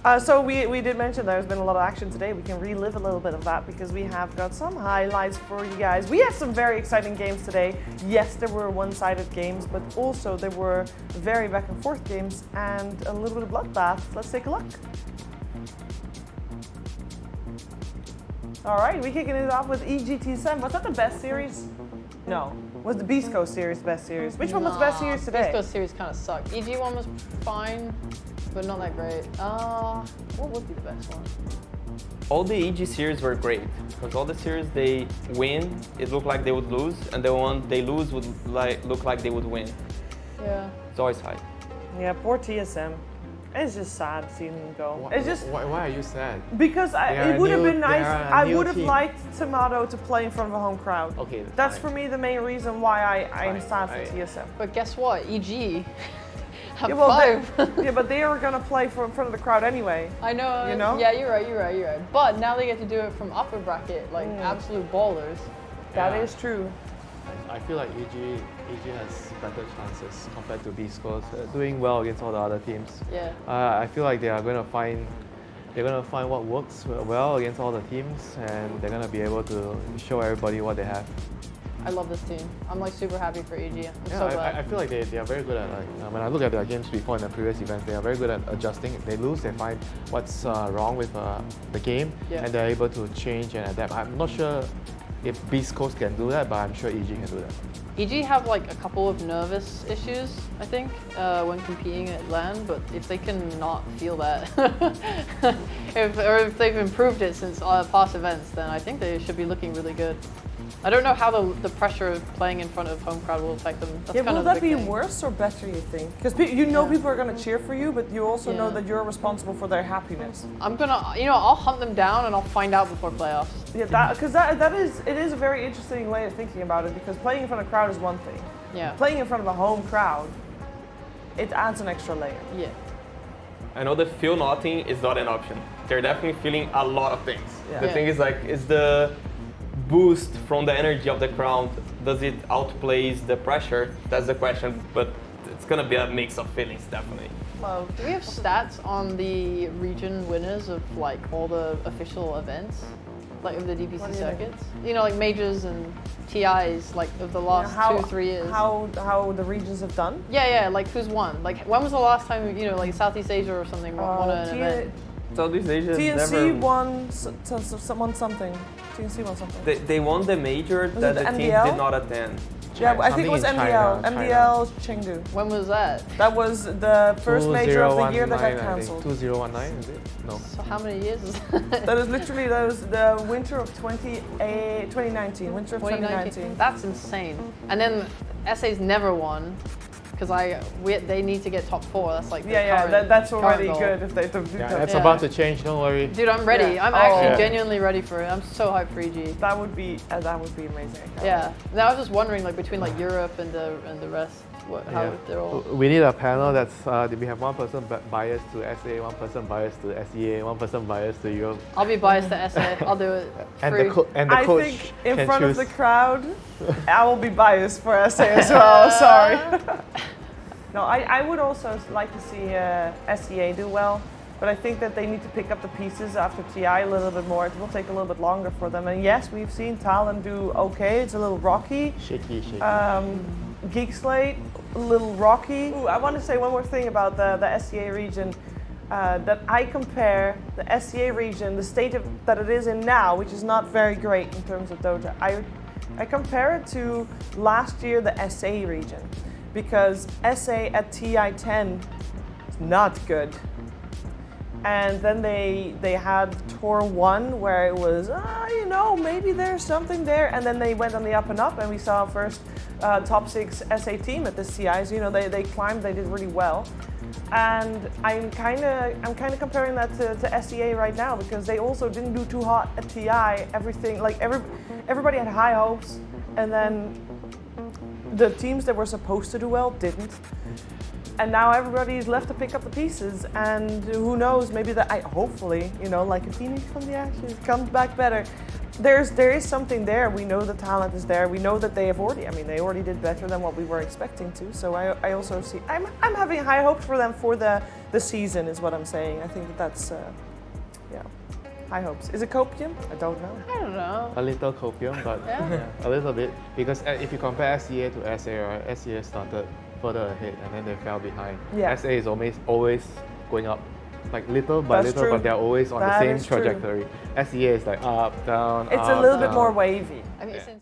So we did mention there's been a lot of action today. We can relive a little bit of that because we have got some highlights for you guys. We had some very exciting games today. Yes, there were one-sided games, but also there were very back and forth games and a little bit of bloodbath. Let's take a look. All right, we're kicking it off with EGT7. Was that the best series? No. Was the Beast Coast series the best series? Which one was the best series today? Beast Coast series kind of sucked. EG1 was fine, but not that great. What would be the best one? All the EG series were great, because all the series they win, it looked like they would lose, and the one they lose would look like they would win. Yeah. It's always high. Yeah, poor TSM. It's just sad seeing them go. It's just why are you sad? because it would have been nice. I would have team. liked Tomato to play in front of a home crowd. Okay, That's fine. for me the main reason why I'm sad for Fine. TSM. But guess what? EG have Yeah, well, 5. yeah, but they are gonna play in front of the crowd anyway. I know. You know? Yeah, you're right. But now they get to do it from upper bracket, like absolute ballers. That Yeah. is true. I feel like EG has better chances compared to Beast Coast, doing well against all the other teams. Yeah. I feel like they're going to find what works well against all the teams, and they're going to be able to show everybody what they have. I love this team. I'm like super happy for EG. I'm Yeah, so glad. I feel like they are very good at, when I look at their games before in the previous events, they are very good at adjusting. If they lose, they find what's wrong with the game, Yeah. and they're able to change and adapt. I'm not sure if Beast Coast can do that, but I'm sure EG can do that. EG have like a couple of nervous issues, I think, when competing at LAN, but if they can not feel that, if they've improved it since past events, then I think they should be looking really good. I don't know how the pressure of playing in front of home crowd will affect them. That's Yeah, kind will of the that big be thing. worse or better, you think? Because people Yeah. are gonna cheer for you, but you also know Yeah. that you're responsible for their happiness. I'm gonna, I'll hunt them down and I'll find out before playoffs. Yeah, because it is a very interesting way of thinking about it. Because playing in front of a crowd is one thing. Yeah. Playing in front of a home crowd, it adds an extra layer. Yeah. I know that feel nothing is not an option. They're definitely feeling a lot of things. Yeah. The Yeah. thing is is the boost from the energy of the crowd, does it outplays the pressure? That's the question, but it's gonna be a mix of feelings, definitely. Well, Do we have stats on the region winners of like all the official events, like of the DPC What do you mean? circuits? Like majors and TIs, like of the last 2-3 years. How the regions have done? Yeah, like who's won? Like when was the last time like Southeast Asia or something won an event? Southeast Asia TNC never. won something. TNC won something. They won the major Was that it the the teams MDL? did not attend. Yeah, I think it was Something in MDL. China, MDL Chengdu. When was that? That was the first major of the year that got 2019, I think. cancelled. 2019, is it? No. So how many years is that? That was the winter of 2019. Winter of 2019. That's insane. And then SA's never won because they need to get top 4. That's like That's already current goal. good if they do Yeah, that. that's Yeah. about to change, don't worry. Dude, I'm ready. Yeah. I'm actually Oh. genuinely ready for it. I'm so hyped for EG. That would be amazing. I can't Yeah. Now I was just wondering, like between like Europe and the rest, how Yeah. they're all. We need a panel that's, we have one person biased to SA, one person biased to SEA, one person biased to Europe. I'll be biased to SA. I'll do it. And free. the I coach think in can front choose. of the crowd, I will be biased for SA as well. Sorry. No, I would also like to see SEA do well, but I think that they need to pick up the pieces after TI a little bit more. It will take a little bit longer for them. And yes, we've seen Talon do okay. It's a little rocky. Shaky. Geek Slate, a little rocky. Ooh, I want to say one more thing about the SEA region. That I compare the SEA region, the state that it is in now, which is not very great in terms of Dota. I compare it to last year, the SA region, because SA at TI10 is not good. And then they had Tour 1 where it was, maybe there's something there. And then they went on the up and up, and we saw first top 6 SA team at the CIs. They climbed, they did really well. And I'm kind of comparing that to SEA right now, because they also didn't do too hot at TI. Everybody had high hopes, and then the teams that were supposed to do well didn't. And now everybody is left to pick up the pieces, and who knows, maybe hopefully, you know, like a phoenix from the ashes, comes back better. There is something there. We know the talent is there. We know that they already did better than what we were expecting to. So I also see, I'm having high hopes for them for the season, is what I'm saying. I think that's, yeah, high hopes. Is it copium? I don't know. I don't know. A little copium, but Yeah. a little bit. Because if you compare SEA to SA, right, SEA started further ahead and then they fell behind. Yeah. SA is always going up, like little by That's little, true. but they're always on That the same is true. trajectory. SEA is like up, down, It's up, a little bit down. more wavy. I mean, since